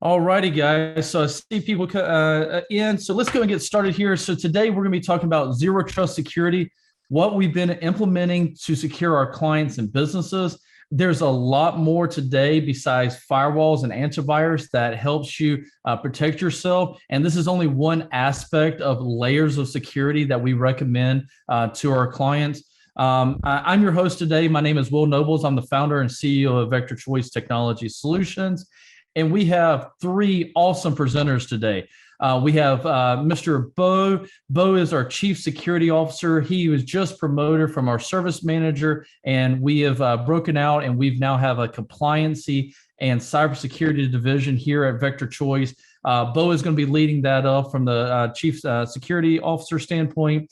All righty, guys. So I see people in. So let's go and get started here. So today we're going to be talking about zero trust security, what we've been implementing to secure our clients and businesses. There's a lot more today besides firewalls and antivirus that helps you protect yourself. And this is only one aspect of layers of security that we recommend to our clients. I'm your host today. My name is Will Nobles. I'm the founder and CEO of Vector Choice Technology Solutions. And we have three awesome presenters today. We have Mr. Bo. Bo is our Chief Security Officer. He was just promoted from our service manager, and we have broken out, and we've now have a compliancy and cybersecurity division here at Vector Choice. Bo is going to be leading that up from the Chief Security Officer standpoint.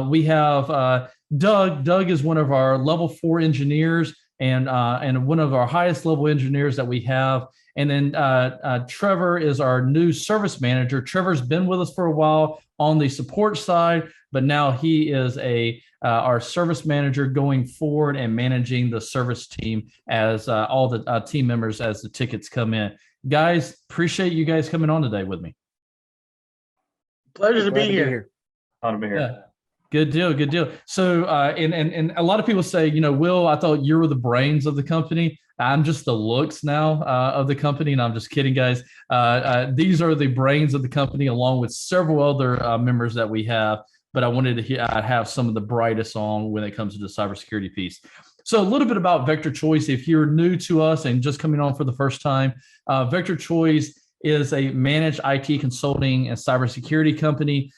We have Doug. Doug is one of our level 4 engineers and one of our highest level engineers that we have. And then Trevor is our new service manager. Trevor's been with us for a while on the support side, but now he is our service manager going forward and managing the service team as all the team members as the tickets come in. Guys, appreciate you guys coming on today with me. Pleasure to be here. Glad to be here. Yeah. Good deal. Good deal. So, and a lot of people say, Will, I thought you were the brains of the company. I'm just the looks now of the company. And I'm just kidding, guys. These are the brains of the company, along with several other members that we have. But I wanted to have some of the brightest on when it comes to the cybersecurity piece. So a little bit about Vector Choice. If you're new to us and just coming on for the first time, Vector Choice is a managed IT consulting and cybersecurity company.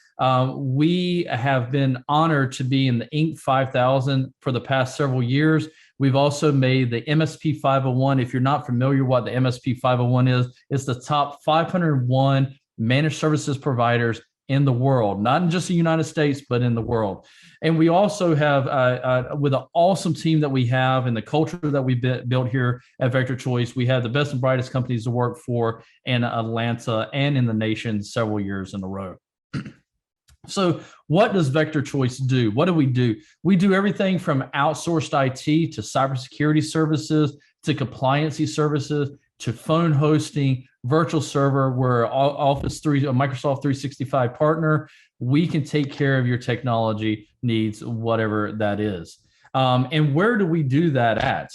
We have been honored to be in the Inc. 5000 for the past several years. We've also made the MSP 501. If you're not familiar what the MSP 501 is, it's the top 501 managed services providers in the world, not in just the United States, but in the world. And we also have, with an awesome team that we have and the culture that we built here at Vector Choice, we have the best and brightest companies to work for in Atlanta and in the nation several years in a row. So what does Vector Choice do? What do? We do everything from outsourced IT to cybersecurity services to compliancy services to phone hosting, virtual server. We're a Microsoft 365 partner. We can take care of your technology needs, whatever that is. And where do we do that at?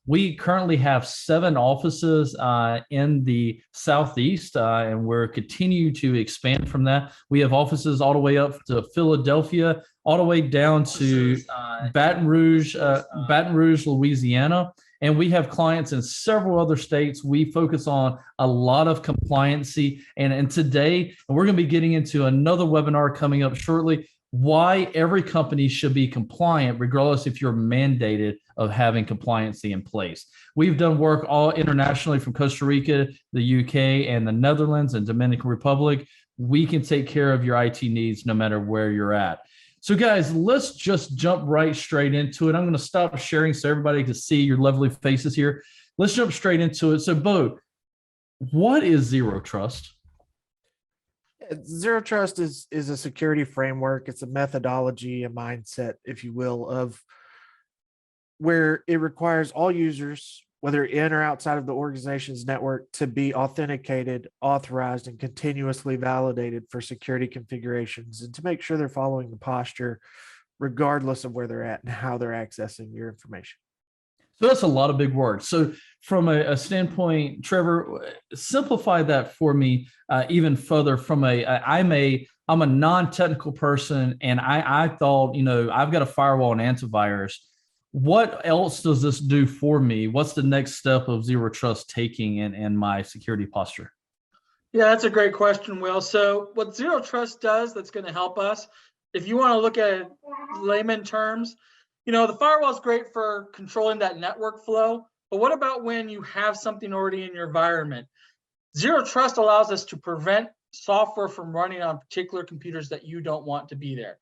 We currently have 7 offices in the Southeast, and we're continuing to expand from that. We have offices all the way up to Philadelphia, all the way down to Baton Rouge, Louisiana. And we have clients in several other states. We focus on a lot of compliancy. And today, we're going to be getting into another webinar coming up shortly, why every company should be compliant, regardless if you're mandated of having compliancy in place. We've done work all internationally from Costa Rica, the UK, and the Netherlands and Dominican Republic. We can take care of your IT needs no matter where you're at. So guys, let's just jump right straight into it. I'm going to stop sharing so everybody can see your lovely faces here. Let's jump straight into it. So Bo, what is zero trust? Zero trust is a security framework. It's a methodology, a mindset, if you will, of where it requires all users, whether in or outside of the organization's network, to be authenticated, authorized, and continuously validated for security configurations, and to make sure they're following the posture regardless of where they're at and how they're accessing your information. So that's a lot of big words. So from a standpoint, Trevor, simplify that for me even further. I'm a non-technical person, and I thought, I've got a firewall and antivirus. What else does this do for me? What's the next step of zero trust taking in my security posture? Yeah, that's a great question, Will. So what zero trust does that's going to help us, if you want to look at it layman terms, the firewall is great for controlling that network flow, but what about when you have something already in your environment? Zero trust allows us to prevent software from running on particular computers that you don't want to be there.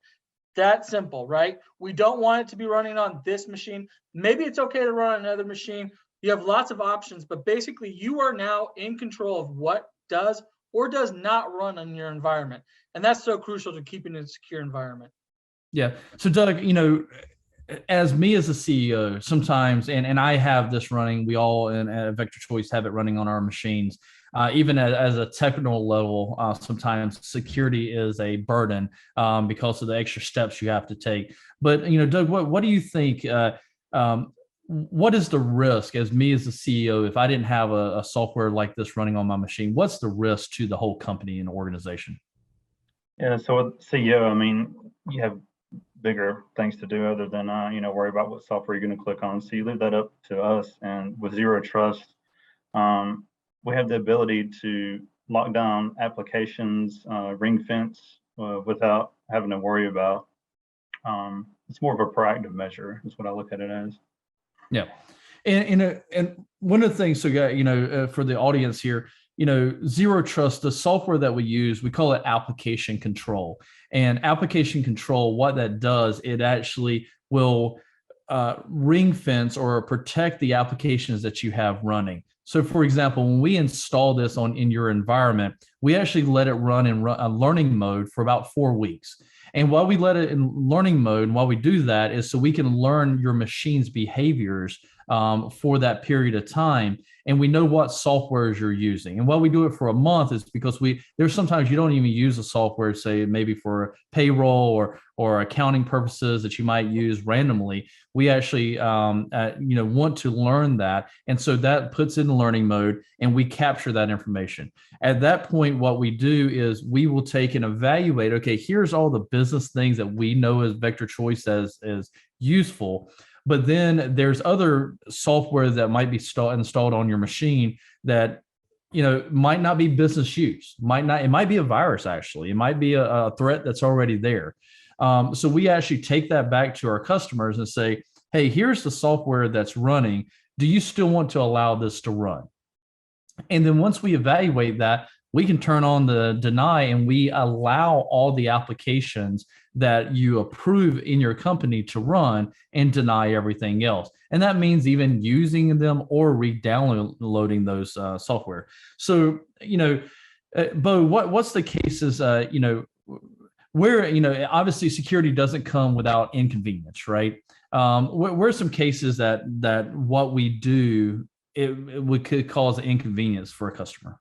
That simple, right? We don't want it to be running on this machine. Maybe it's okay to run on another machine. You have lots of options, but basically you are now in control of what does or does not run in your environment. And that's so crucial to keeping a secure environment. Yeah. So Doug, as me as a CEO, sometimes, and I have this running, we all in Vector Choice have it running on our machines. Even as a technical level, sometimes security is a burden because of the extra steps you have to take. But Doug, what do you think? What is the risk as me as the CEO if I didn't have a software like this running on my machine? What's the risk to the whole company and organization? Yeah, so with CEO, I mean, you have bigger things to do other than worry about what software you're going to click on. So you leave that up to us. And with Zero Trust, we have the ability to lock down applications, ring fence without having to worry about. It's more of a proactive measure, is what I look at it as. Yeah, and one of the things, so for the audience here, Zero Trust, the software that we use, we call it application control. And application control, what that does, it actually will ring fence or protect the applications that you have running. So for example, when we install this in your environment, we actually let it run in learning mode for about 4 weeks. And while we let it in learning mode, and while we do that is so we can learn your machine's behaviors for that period of time, and we know what softwares you're using. And while we do it for a month is because there's sometimes you don't even use the software, say maybe for payroll or accounting purposes that you might use randomly. We actually want to learn that, and so that puts it in learning mode, and we capture that information. At that point, what we do is we will take and evaluate. Okay, here's all the business things that we know as Vector Choice as useful. But then there's other software that might be installed on your machine that might not be business use. It might be a virus, actually. It might be a threat that's already there. So we actually take that back to our customers and say, hey, here's the software that's running. Do you still want to allow this to run? And then once we evaluate that, we can turn on the deny, and we allow all the applications that you approve in your company to run and deny everything else. And that means even using them or re-downloading those software. So, Bo, what's the cases, where, obviously security doesn't come without inconvenience, right? Where are some cases that what we do, it could cause inconvenience for a customer?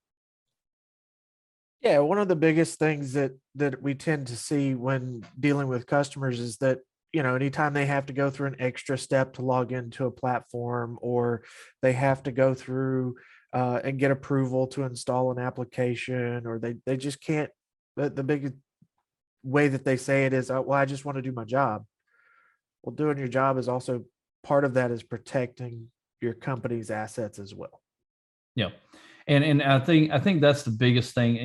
Yeah, one of the biggest things that we tend to see when dealing with customers is that, anytime they have to go through an extra step to log into a platform, or they have to go through and get approval to install an application, or they just can't, the big way that they say it is, well, I just want to do my job. Well, doing your job is also part of that, is protecting your company's assets as well. Yeah. And I think that's the biggest thing,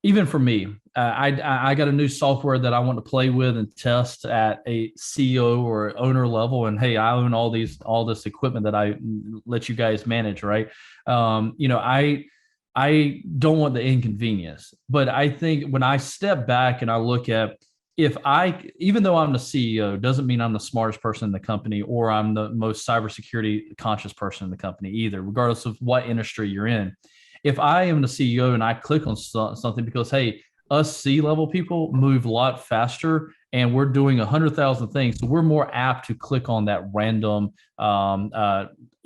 even for me. I got a new software that I want to play with and test at a CEO or owner level. And hey, I own all this equipment that I let you guys manage, right? I don't want the inconvenience, but I think when I step back and I look at, even though I'm the CEO, doesn't mean I'm the smartest person in the company or I'm the most cybersecurity conscious person in the company either, regardless of what industry you're in. If I am the CEO and I click on something because, hey, us C-level people move a lot faster and we're doing 100,000 things, so we're more apt to click on that random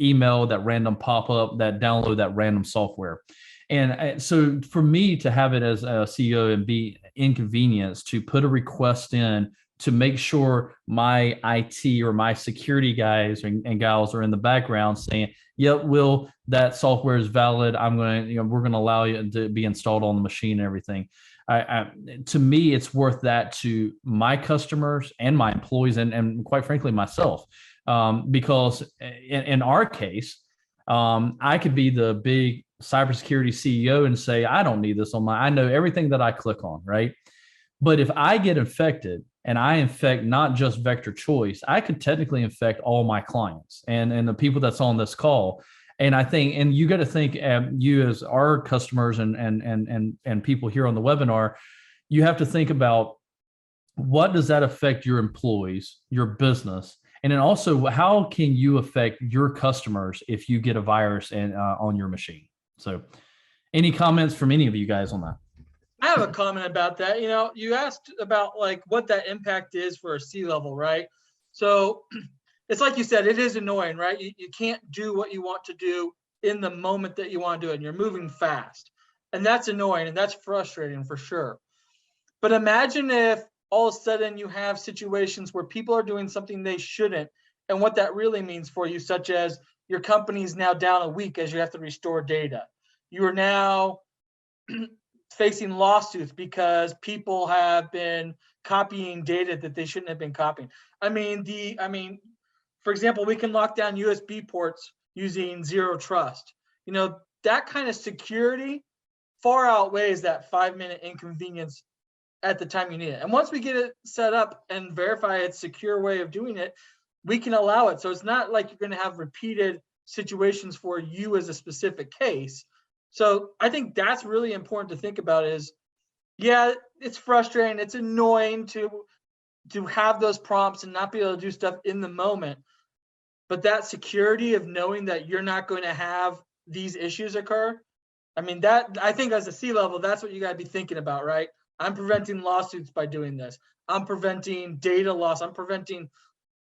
email, that random pop-up, that download that random software. And so for me to have it as a CEO and be inconvenienced to put a request in to make sure my IT or my security guys and gals are in the background saying, yep, Will, that software is valid. We're going to allow you to be installed on the machine and everything. To me, it's worth that to my customers and my employees and quite frankly, myself. Because in our case, I could be the big cybersecurity CEO and say, I don't need this I know everything that I click on, right? But if I get infected and I infect not just Vector Choice, I could technically infect all my clients and the people that's on this call. And I think, and you got to think, you as our customers and people here on the webinar, you have to think about what does that affect your employees, your business, and then also how can you affect your customers if you get a virus on your machine? So, any comments from any of you guys on that? I have a comment about that. You asked about like what that impact is for a C-level, right? So it's like you said, it is annoying, right? You can't do what you want to do in the moment that you want to do it, and you're moving fast. And that's annoying and that's frustrating for sure. But imagine if all of a sudden you have situations where people are doing something they shouldn't, and what that really means for you, such as your company is now down a week as you have to restore data. You are now facing lawsuits because people have been copying data that they shouldn't have been copying. For example, we can lock down USB ports using zero trust. That kind of security far outweighs that 5-minute inconvenience at the time you need it. And once we get it set up and verify its secure way of doing it, we can allow it. So it's not like you're going to have repeated situations for you as a specific case. So I think that's really important to think about is, yeah, it's frustrating. It's annoying to have those prompts and not be able to do stuff in the moment. But that security of knowing that you're not going to have these issues occur, I think as a C-level, that's what you got to be thinking about, right? I'm preventing lawsuits by doing this. I'm preventing data loss. I'm preventing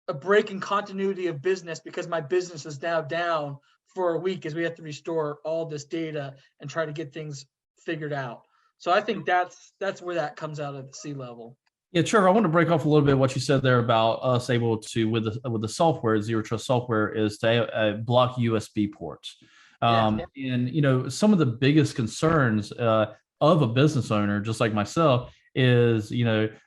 a break in continuity of business because my business is now down for a week as we have to restore all this data and try to get things figured out. So I think that's where that comes out of the C-level. Yeah, Trevor, I want to break off a little bit what you said there about us able to, with the software, zero trust software, is to block USB ports. And some of the biggest concerns of a business owner, just like myself, is,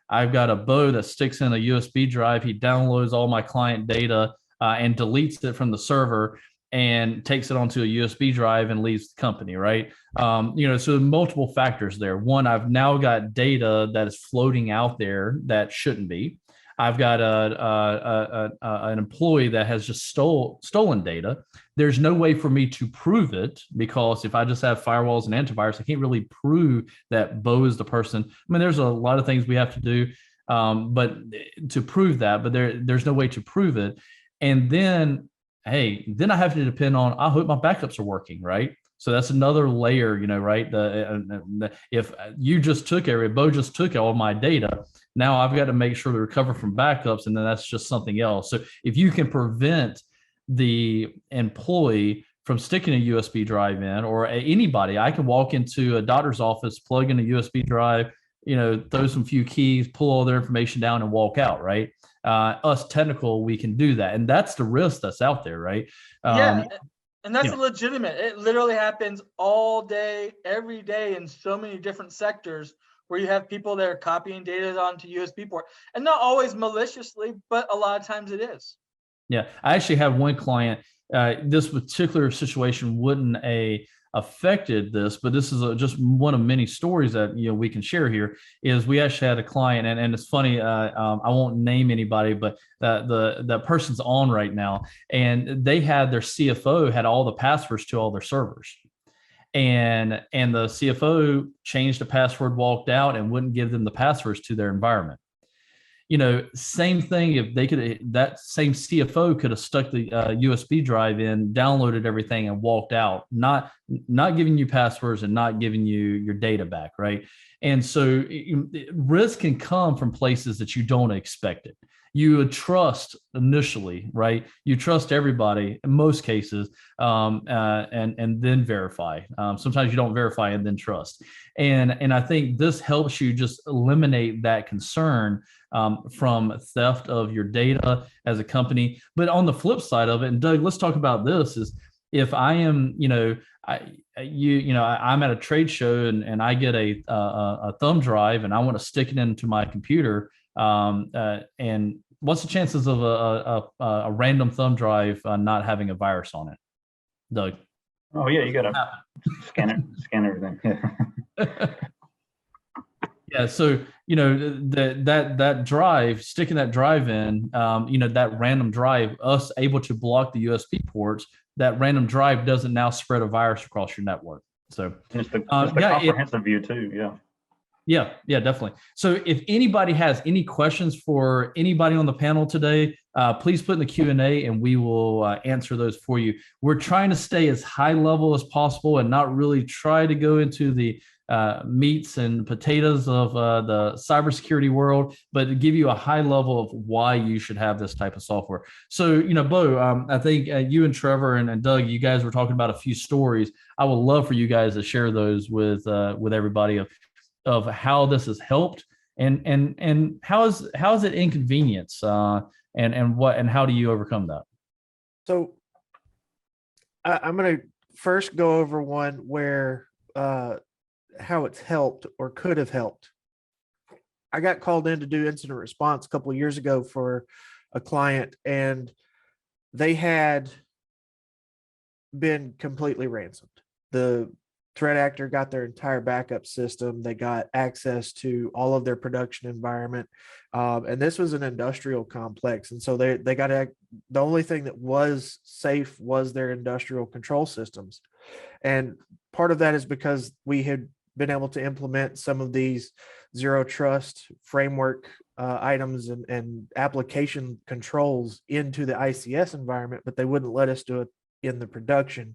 I've got a Bo that sticks in a USB drive. He downloads all my client data and deletes it from the server and takes it onto a USB drive and leaves the company, right? So multiple factors there. One, I've now got data that is floating out there that shouldn't be. I've got an employee that has just stolen data. There's no way for me to prove it because if I just have firewalls and antivirus, I can't really prove that Bo is the person. There's a lot of things we have to do, but to prove that, but there's no way to prove it. And then, then I have to depend on, I hope my backups are working, right? So that's another layer, right? If you just took Bo just took all my data, now I've got to make sure to recover from backups, and then that's just something else. So if you can prevent the employee from sticking a USB drive in, or anybody, I can walk into a doctor's office, plug in a USB drive, throw some few keys, pull all their information down and walk out, right? Us technical, we can do that. And that's the risk that's out there, right? And that's legitimate. It literally happens all day, every day in so many different sectors where you have people that are copying data onto USB port, and not always maliciously, but a lot of times it is. Yeah, I actually have one client. This particular situation wouldn't affected this, but this is just one of many stories that we can share here. Is we actually had a client, and it's funny. I won't name anybody, but the person's on right now, and they had their CFO had all the passwords to all their servers. And the CFO changed the password, walked out, and wouldn't give them the passwords to their environment. Same thing. If they could, that same CFO could have stuck the USB drive in, downloaded everything, and walked out, not giving you passwords and not giving you your data back, right? And so risk can come from places that you don't expect it. You would trust initially, right? You trust everybody in most cases, and then verify. Sometimes you don't verify and then trust. And I think this helps you just eliminate that concern from theft of your data as a company. But on the flip side of it, and Doug, let's talk about this: is if I am, I'm at a trade show and I get a thumb drive and I want to stick it into my computer. And what's the chances of a random thumb drive not having a virus on it, Doug? Oh yeah, you gotta scan everything. Yeah, so that drive, sticking that drive in, that random drive, us able to block the USB ports, that random drive doesn't now spread a virus across your network. So it's the comprehensive view too. Yeah, definitely. So if anybody has any questions for anybody on the panel today, please put in the Q&A and we will answer those for you. We're trying to stay as high level as possible and not really try to go into the meats and potatoes of the cybersecurity world, but to give you a high level of why you should have this type of software. So, Bo, I think you and Trevor and Doug, you guys were talking about a few stories. I would love for you guys to share those with everybody of how this has helped and how is it inconvenience and how do you overcome that? So I'm going to first go over one where how it's helped or could have helped. I got called in to do incident response a couple of years ago for a client, and they had been completely ransomed. The threat actor got their entire backup system. They got access to all of their production environment. And this was an industrial complex. And so they got the only thing that was safe was their industrial control systems. And part of that is because we had been able to implement some of these zero trust framework items and application controls into the ICS environment, but they wouldn't let us do it in the production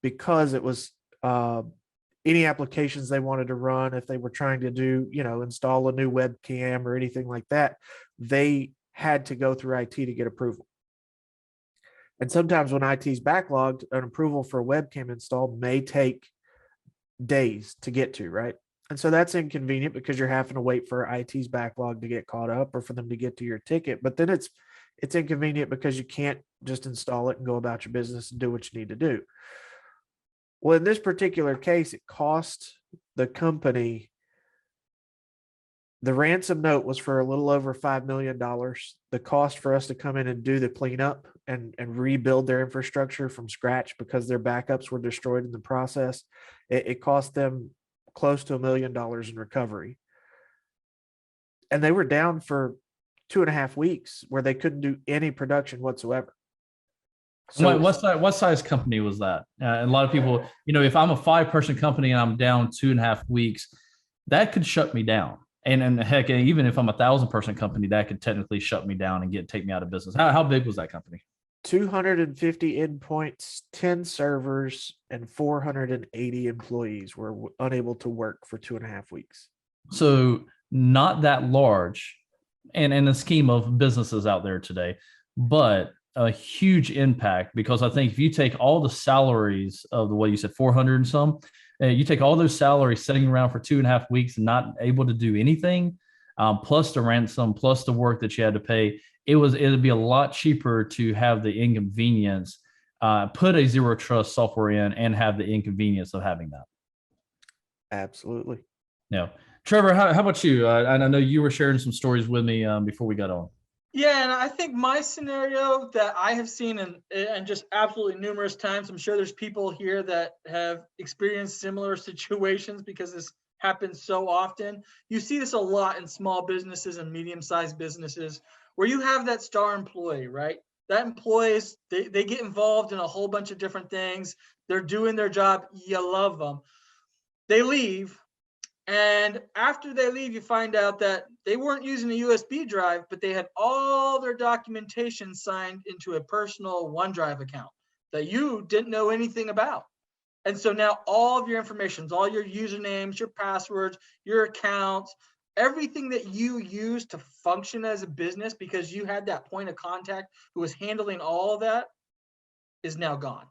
because it was any applications they wanted to run. If they were trying to do, install a new webcam or anything like that, they had to go through IT to get approval. And sometimes when IT's backlogged, an approval for a webcam install may take days to get to, right? And so that's inconvenient because you're having to wait for IT's backlog to get caught up or for them to get to your ticket. But then it's inconvenient because you can't just install it and go about your business and do what you need to do. Well, in this particular case, it cost the company, the ransom note was for a little over $5 million. The cost for us to come in and do the cleanup and rebuild their infrastructure from scratch because their backups were destroyed in the process, it cost them close to $1 million in recovery. And they were down for 2.5 weeks where they couldn't do any production whatsoever. So what size company was that? And a lot of people, if I'm a 5-person company and I'm down 2.5 weeks, that could shut me down. And heck, even if I'm 1,000-person company, that could technically shut me down and take me out of business. How big was that company? 250 endpoints, 10 servers, and 480 employees were unable to work for 2.5 weeks. So not that large, and in the scheme of businesses out there today, but a huge impact, because I think if you take all the salaries of the way you said 400 and some, you take all those salaries sitting around for 2.5 weeks and not able to do anything, plus the ransom, plus the work that you had to pay, it'd be a lot cheaper to have the inconvenience, put a zero trust software in and have the inconvenience of having that. Absolutely. Yeah. Trevor, how about you? I know you were sharing some stories with me before we got on. Yeah, and I think my scenario that I have seen and just absolutely numerous times, I'm sure there's people here that have experienced similar situations because this happens so often. You see this a lot in small businesses and medium-sized businesses where you have that star employee, right? That employees, they get involved in a whole bunch of different things. They're doing their job. You love them. They leave. And after they leave, you find out that they weren't using a USB drive, but they had all their documentation signed into a personal OneDrive account that you didn't know anything about. And so now all of your information, all your usernames, your passwords, your accounts, everything that you use to function as a business because you had that point of contact who was handling all of that is now gone.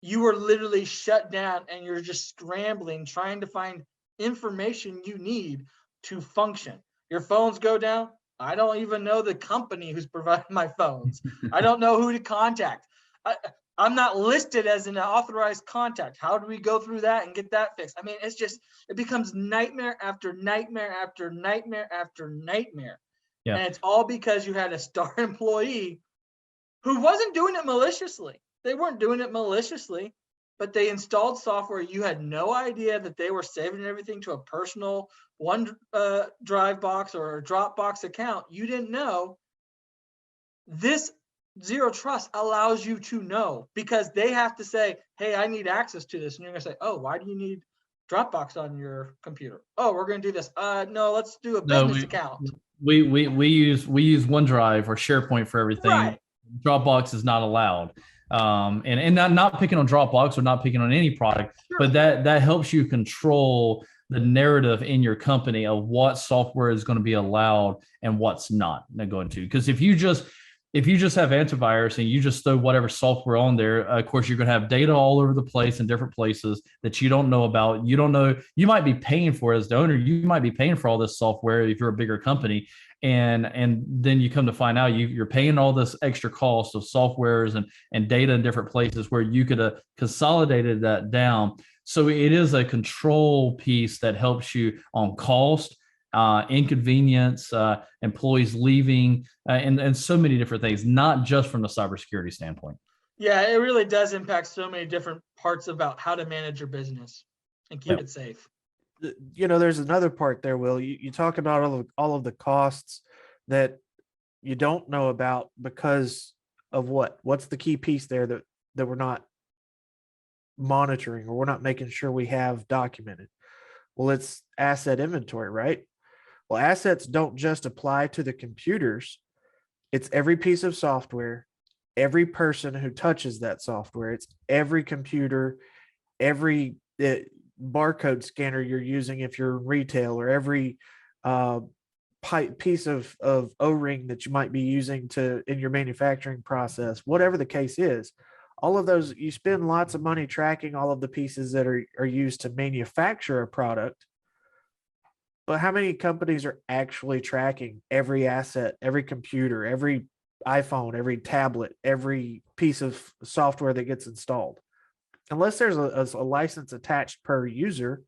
You were literally shut down and you're just scrambling, trying to find information you need to function. Your phones go down. I don't even know the company who's providing my phones. I don't know who to contact. I'm not listed as an authorized contact. How do we go through that and get that fixed? I mean, it becomes nightmare after nightmare after nightmare after nightmare. Yeah. And it's all because you had a star employee who wasn't doing it maliciously. They weren't doing it maliciously, but they installed software. You had no idea that they were saving everything to a personal OneDrive box or a Dropbox account. You didn't know. This zero trust allows you to know because they have to say, hey, I need access to this. And you're going to say, oh, why do you need Dropbox on your computer? Oh, we're going to do this. No, let's do a business account. We use OneDrive or SharePoint for everything. Right. Dropbox is not allowed. And not picking on Dropbox or not picking on any product, but that helps you control the narrative in your company of what software is going to be allowed and what's not going to. Because if you just have antivirus and you just throw whatever software on there, of course, you're going to have data all over the place in different places that you don't know about. You don't know, you might be paying for it as the owner. You might be paying for all this software if you're a bigger company. And then you come to find out you're paying all this extra cost of softwares and data in different places where you could have consolidated that down. So it is a control piece that helps you on cost, inconvenience, employees leaving, and so many different things, not just from the cybersecurity standpoint. Yeah, it really does impact so many different parts about how to manage your business and keep it safe. There's another part there, Will. You talk about all of the costs that you don't know about because of what's the key piece there that we're not monitoring or we're not making sure we have documented. Well, it's asset inventory, right? Well, assets don't just apply to the computers. It's every piece of software, every person who touches that software. It's every computer, every barcode scanner you're using if you're in retail, or every piece of O-ring that you might be using in your manufacturing process, whatever the case is. All of those, you spend lots of money tracking all of the pieces that are used to manufacture a product. But how many companies are actually tracking every asset, every computer, every iPhone, every tablet, every piece of software that gets installed? Unless there's a license attached per user,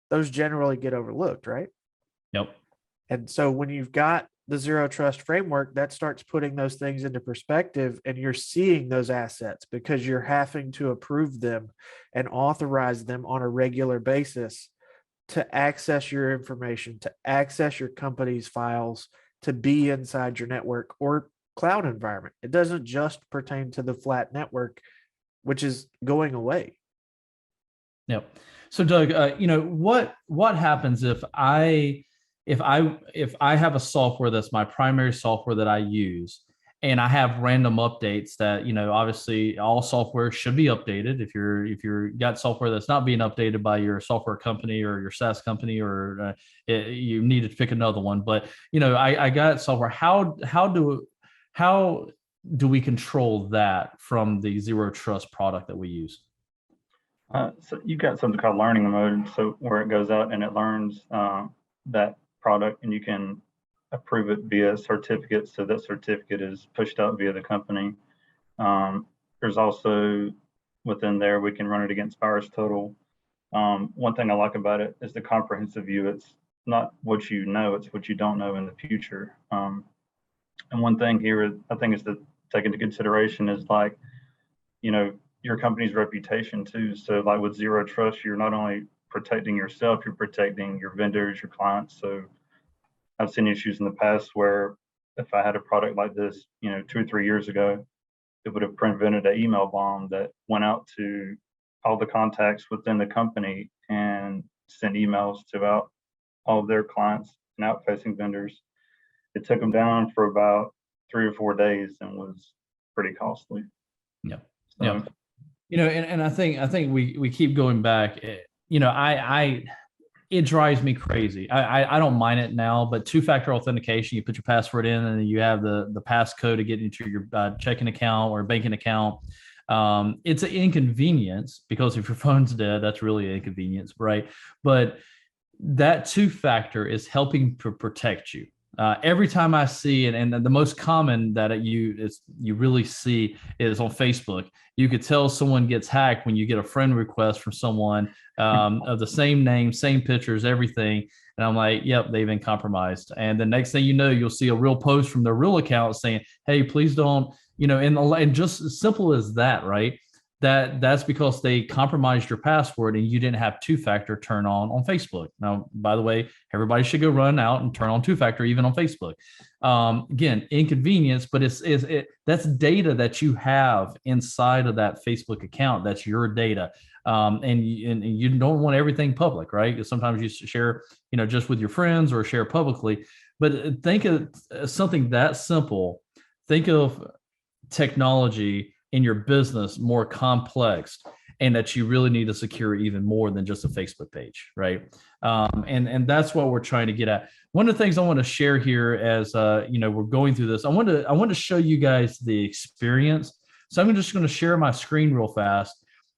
those generally get overlooked, right? Yep. And so when you've got the zero trust framework, that starts putting those things into perspective, and you're seeing those assets because you're having to approve them and authorize them on a regular basis to access your information, to access your company's files, to be inside your network or cloud environment. It doesn't just pertain to the flat network, which is going away. Yep. So Doug, what happens if I have a software that's my primary software that I use, and I have random updates that, obviously all software should be updated. If you're got software that's not being updated by your software company or your SaaS company, or you need to pick another one. But, I got software. How do we control that from the zero trust product that we use? So you've got something called learning mode. So where it goes out and it learns that product, and you can approve it via certificate. So that certificate is pushed out via the company. There's also within there, we can run it against VirusTotal. One thing I like about it is the comprehensive view. It's not what you know, it's what you don't know in the future. And one thing here I think is to take into consideration is your company's reputation too. So like with zero trust, you're not only protecting yourself, you're protecting your vendors, your clients. So I've seen issues in the past where if I had a product like this, 2 or 3 years ago, it would have prevented an email bomb that went out to all the contacts within the company and sent emails to about all of their clients and outfacing vendors. It took them down for about 3 or 4 days and was pretty costly. Yeah. So, yeah. And I think we keep going back. It drives me crazy. I don't mind it now, but two-factor authentication, you put your password in and you have the passcode to get into your checking account or banking account. It's an inconvenience because if your phone's dead, that's really an inconvenience, right? But that two-factor is helping to protect you. Every time I see it, and the most common that you really see is on Facebook. You could tell someone gets hacked when you get a friend request from someone of the same name, same pictures, everything. And I'm like, yep, they've been compromised. And the next thing you know, you'll see a real post from their real account saying, hey, please don't, and just as simple as that, right? That's because they compromised your password and you didn't have two-factor turn on Facebook. Now, by the way, everybody should go run out and turn on two-factor even on Facebook. Again, inconvenience, but that's data that you have inside of that Facebook account. That's your data. And you don't want everything public, right? Sometimes you share, just with your friends or share publicly. But think of something that simple. Think of technology in your business more complex, and that you really need to secure even more than just a Facebook page, right? And that's what we're trying to get at. One of the things I want to share here as we're going through this, I want to show you guys the experience. So I'm just going to share my screen real fast.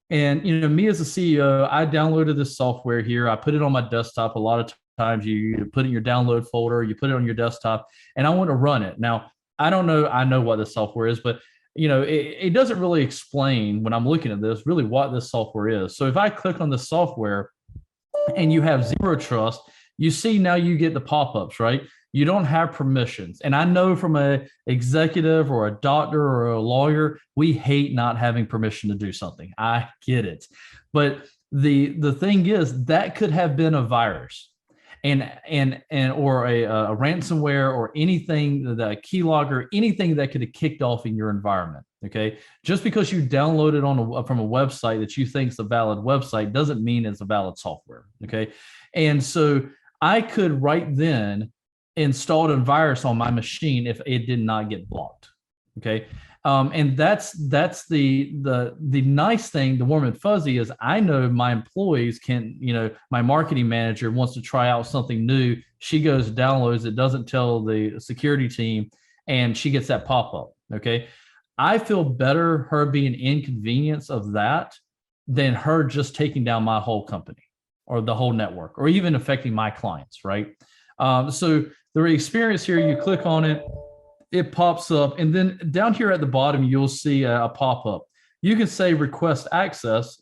And me as a CEO, I downloaded this software here. I put it on my desktop. A lot of times you put it in your download folder, you put it on your desktop, and I want to run it. Now, I don't know, I know what the software is, but it doesn't really explain when I'm looking at this really what this software is. So if I click on the software and you have zero trust, you see now you get the pop-ups, right? You don't have permissions. And I know from an executive or a doctor or a lawyer, we hate not having permission to do something. I get it. But the thing is that could have been a virus and or a ransomware or anything, the keylogger, anything that could have kicked off in your environment. Okay, just because you download it from a website that you think is a valid website doesn't mean it's a valid software. Okay, and so I could right then install a virus on my machine if it did not get blocked. Okay, and that's the nice thing, the warm and fuzzy is I know my employees can, my marketing manager wants to try out something new. She goes, downloads it, doesn't tell the security team, and she gets that pop up. Okay. I feel better her being inconvenience of that than her just taking down my whole company or the whole network or even affecting my clients, right? So the experience here, you click on it, it pops up, and then down here at the bottom, you'll see a pop-up. You can say request access,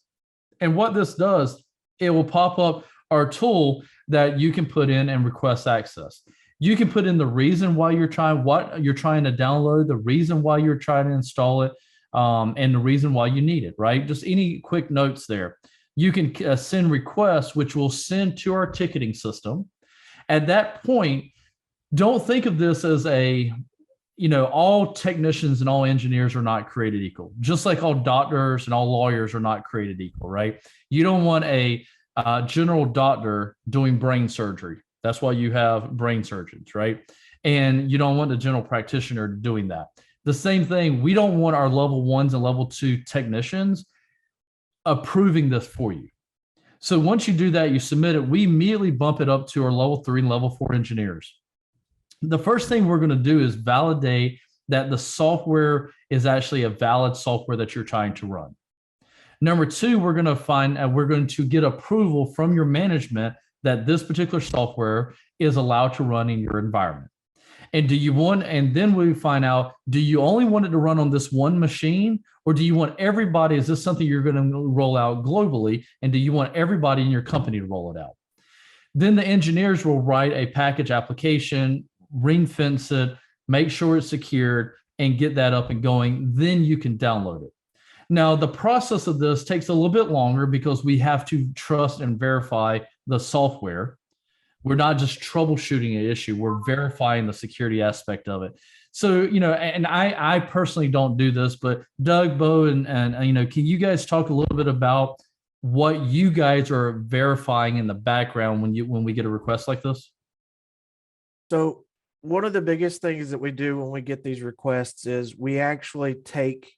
and what this does, it will pop up our tool that you can put in and request access. You can put in the reason why what you're trying to download, the reason why you're trying to install it, and the reason why you need it, right? Just any quick notes there. You can send requests, which will send to our ticketing system. At that point, don't think of this as all technicians and all engineers are not created equal, just like all doctors and all lawyers are not created equal, right? You don't want a general doctor doing brain surgery. That's why you have brain surgeons, right? And you don't want a general practitioner doing that. The same thing, we don't want our level 1s and level 2 technicians approving this for you. So once you do that, you submit it, we immediately bump it up to our level 3 and level 4 engineers. The first thing we're going to do is validate that the software is actually a valid software that you're trying to run. Number 2, we're going to get approval from your management that this particular software is allowed to run in your environment. And then we find out, do you only want it to run on this one machine, or do you want everybody, is this something you're going to roll out globally? And do you want everybody in your company to roll it out? Then the engineers will write a package application, ring fence it, make sure it's secured, and get that up and going. Then you can download it. Now, the process of this takes a little bit longer because we have to trust and verify the software. We're not just troubleshooting an issue, we're verifying the security aspect of it. So, and I personally don't do this, but Doug, Bo, and can you guys talk a little bit about what you guys are verifying in the background when we get a request like this? So one of the biggest things that we do when we get these requests is we actually take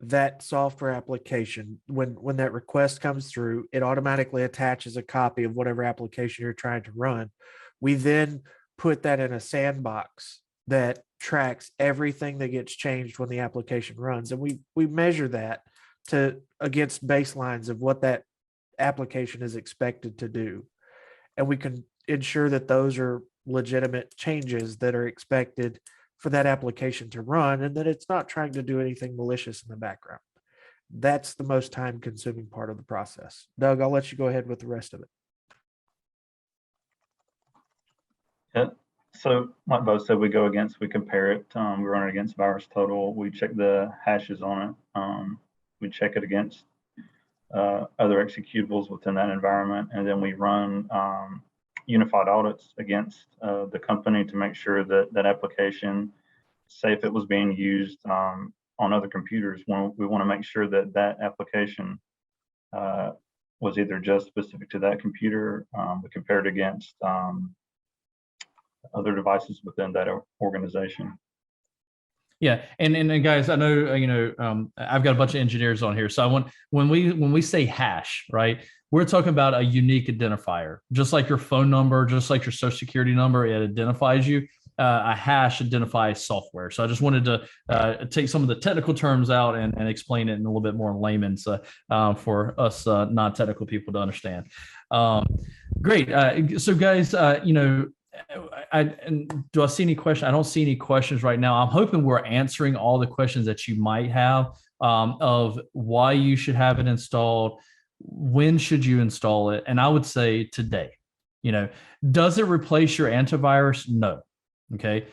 that software application. When that request comes through, it automatically attaches a copy of whatever application you're trying to run. We then put that in a sandbox that tracks everything that gets changed when the application runs. And we measure that against baselines of what that application is expected to do. And we can ensure that those are legitimate changes that are expected for that application to run, and that it's not trying to do anything malicious in the background. That's the most time consuming part of the process. Doug, I'll let you go ahead with the rest of it. Yeah. So like Bo said, we compare it. We run it against VirusTotal. We check the hashes on it. We check it against other executables within that environment. And then we run unified audits against the company to make sure that that application, say if it was being used on other computers, we want to make sure that that application was either just specific to that computer. We compare it against other devices within that organization. Yeah, and guys, I know I've got a bunch of engineers on here, so I want when we say hash, right? We're talking about a unique identifier, just like your phone number, just like your social security number, it identifies you. A hash identifies software. So I just wanted to take some of the technical terms out and explain it in a little bit more in layman's for us non-technical people to understand. Great. So guys, do I see any questions? I don't see any questions right now. I'm hoping we're answering all the questions that you might have of why you should have it installed, when should you install it, and I would say today. Does it replace your antivirus? No. Okay.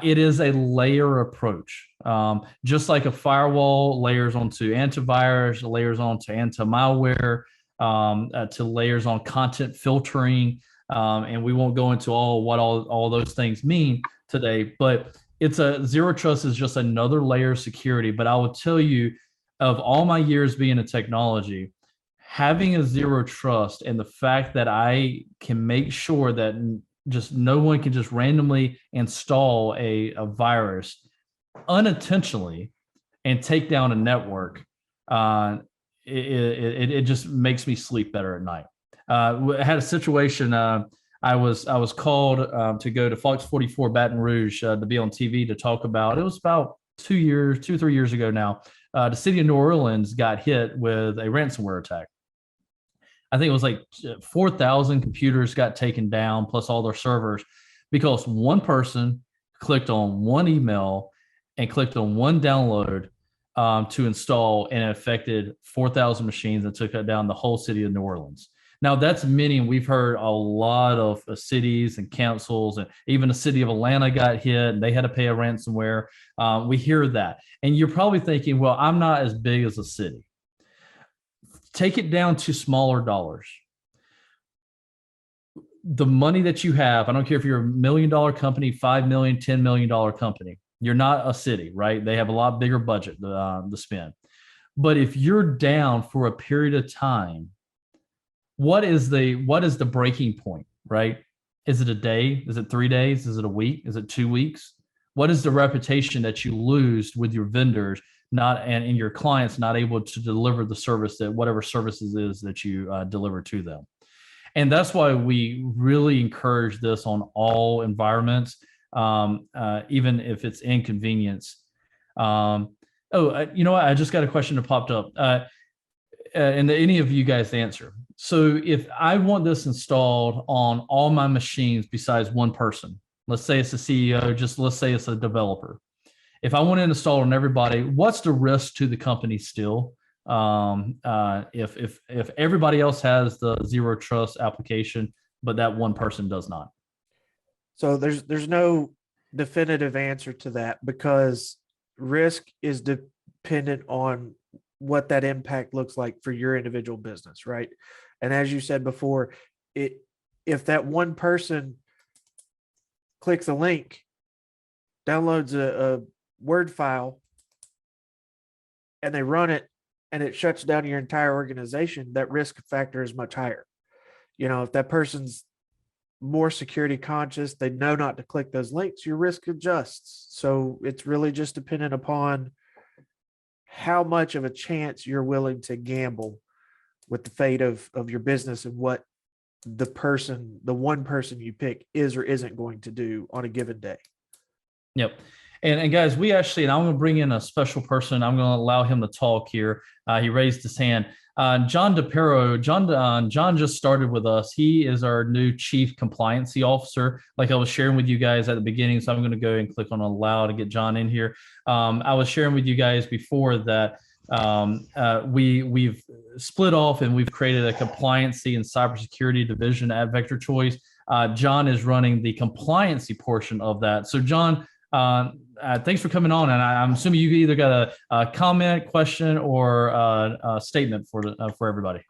It is a layer approach. Just like a firewall layers onto antivirus, layers onto anti-malware, to layers on content filtering. And we won't go into what all those things mean today, but zero trust is just another layer of security. But I will tell you, of all my years being in technology, having a zero trust and the fact that I can make sure that just no one can just randomly install a virus unintentionally and take down a network, it just makes me sleep better at night. I had a situation. I was called to go to Fox 44 Baton Rouge to be on TV to talk about. It was about 2 or 3 years ago now. The city of New Orleans got hit with a ransomware attack. I think it was like 4,000 computers got taken down, plus all their servers, because one person clicked on one email and clicked on one download to install, and it affected 4,000 machines and took down the whole city of New Orleans. Now, that's many, and we've heard a lot of cities and councils, and even the city of Atlanta got hit, and they had to pay a ransomware. We hear that. And you're probably thinking, well, I'm not as big as a city. Take it down to smaller dollars. The money that you have, I don't care if you're $1 million company, $5 million, $10 million company, you're not a city, right? They have a lot bigger budget to spend. But if you're down for a period of time, what is the breaking point, right? Is it a day? Is it 3 days? Is it a week? Is it 2 weeks? What is the reputation that you lose with your vendors and your clients not able to deliver the service that whatever services is that you deliver to them? And that's why we really encourage this on all environments, even if it's inconvenience. You know what? I just got a question that popped up. And any of you guys answer. So if I want this installed on all my machines besides one person, let's say it's a CEO, let's say it's a developer. If I want to install on everybody, what's the risk to the company still? If everybody else has the zero trust application, but that one person does not. So there's no definitive answer to that, because risk is dependent on what that impact looks like for your individual business, right? And as you said before, if that one person clicks a link, downloads a Word file, and they run it, and it shuts down your entire organization, that risk factor is much higher. If that person's more security conscious, they know not to click those links, your risk adjusts. So it's really just dependent upon how much of a chance you're willing to gamble with the fate of your business and what the one person you pick is or isn't going to do on a given day. Yep. And guys, and I'm going to bring in a special person. I'm going to allow him to talk here. He raised his hand. John DePero. John just started with us. He is our new Chief Compliancy Officer, like I was sharing with you guys at the beginning. So I'm going to go and click on allow to get John in here. I was sharing with you guys before that we've split off and we've created a compliancy and cybersecurity division at Vector Choice. John is running the compliancy portion of that. So John, thanks for coming on, and I'm assuming you either got a comment, question, or a statement for everybody.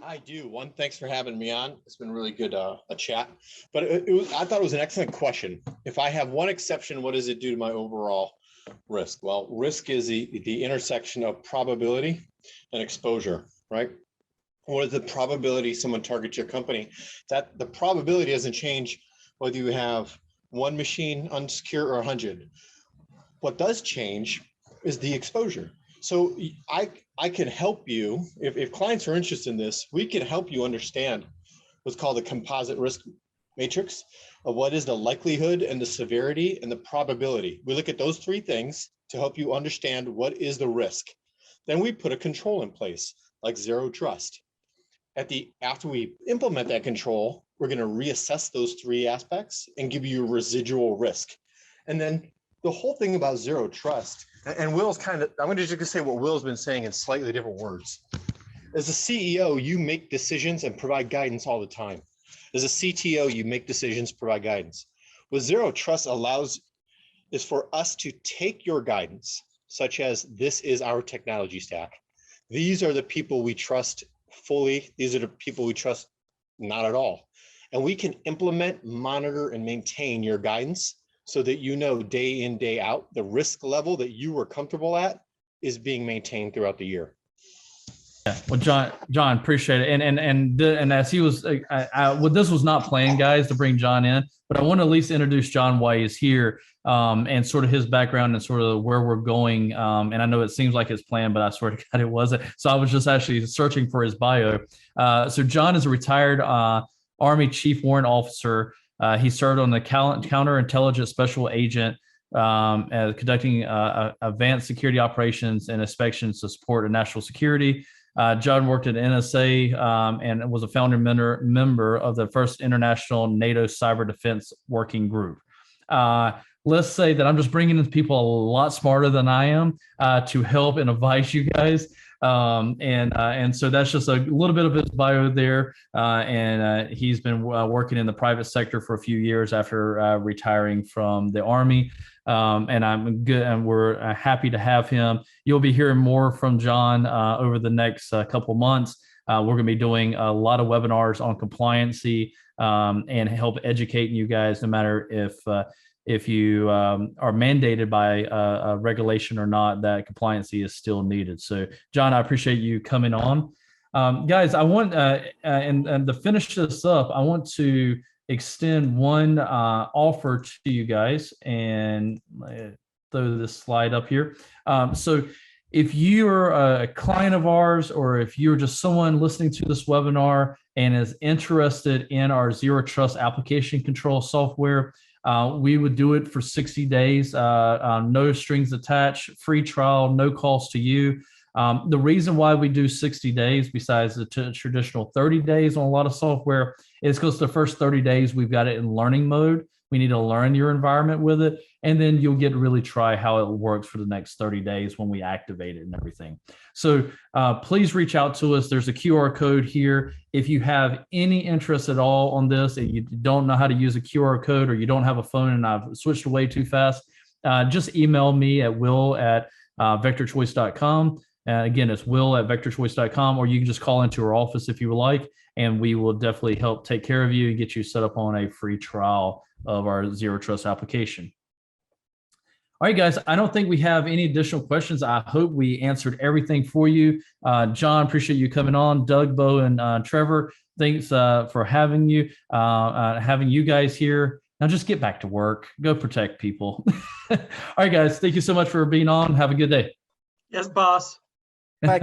I do. One, thanks for having me on. It's been really good a chat. But I thought it was an excellent question. If I have one exception, what does it do to my overall risk? Well, risk is the intersection of probability and exposure, right? What is the probability someone targets your company? That the probability doesn't change whether you have one machine unsecure or 100. What does change is the exposure. So I can help you, if clients are interested in this, we can help you understand what's called the composite risk matrix of what is the likelihood and the severity and the probability. We look at those three things to help you understand what is the risk. Then we put a control in place, like zero trust. After we implement that control, we're going to reassess those three aspects and give you a residual risk. And then the whole thing about zero trust, and Will's I'm going to just say what Will's been saying in slightly different words. As a CEO, you make decisions and provide guidance all the time. As a CTO, you make decisions, provide guidance. What zero trust allows is for us to take your guidance, such as this is our technology stack. These are the people we trust fully. These are the people we trust not at all. And we can implement, monitor, and maintain your guidance so that you know day in, day out, the risk level that you were comfortable at is being maintained throughout the year. Yeah. Well, John, appreciate it. And as he was, this was not planned, guys, to bring John in, but I want to at least introduce John while he's here, and sort of his background and sort of where we're going. And I know it seems like it's planned, but I swear to God, it wasn't. So I was just actually searching for his bio. So John is a retired Army Chief Warrant Officer. He served on the Counterintelligence Special Agent, conducting advanced security operations and inspections to support national security. John worked at NSA and was a founding member of the first international NATO cyber defense working group. Let's say that I'm just bringing in people a lot smarter than I am to help and advise you guys. And so that's just a little bit of his bio there. And he's been working in the private sector for a few years after retiring from the Army. And I'm good, and we're happy to have him. You'll be hearing more from John over the next couple months. We're going to be doing a lot of webinars on compliancy and help educate you guys, no matter if you are mandated by a regulation or not, that compliancy is still needed. So, John, I appreciate you coming on. Guys, I want, and to finish this up, I want to extend one offer to you guys, and throw this slide up here. So if you're a client of ours, or if you're just someone listening to this webinar and is interested in our Zero Trust application control software, we would do it for 60 days, no strings attached, free trial, no cost to you. The reason why we do 60 days, besides the traditional 30 days on a lot of software, is because the first 30 days we've got it in learning mode. We need to learn your environment with it, and then you'll get to really try how it works for the next 30 days when we activate it and everything. So please reach out to us. There's a QR code here. If you have any interest at all on this, and you don't know how to use a QR code, or you don't have a phone and I've switched away too fast, just email me at will@vectorchoice.com. Again, it's will@vectorchoice.com, or you can just call into our office if you would like, and we will definitely help take care of you and get you set up on a free trial of our Zero Trust application. All right, guys, I don't think we have any additional questions. I hope we answered everything for you. John, appreciate you coming on. Doug, Bo, and Trevor, thanks for having you guys here. Now just get back to work. Go protect people. All right, guys, thank you so much for being on. Have a good day. Yes, boss. Bye.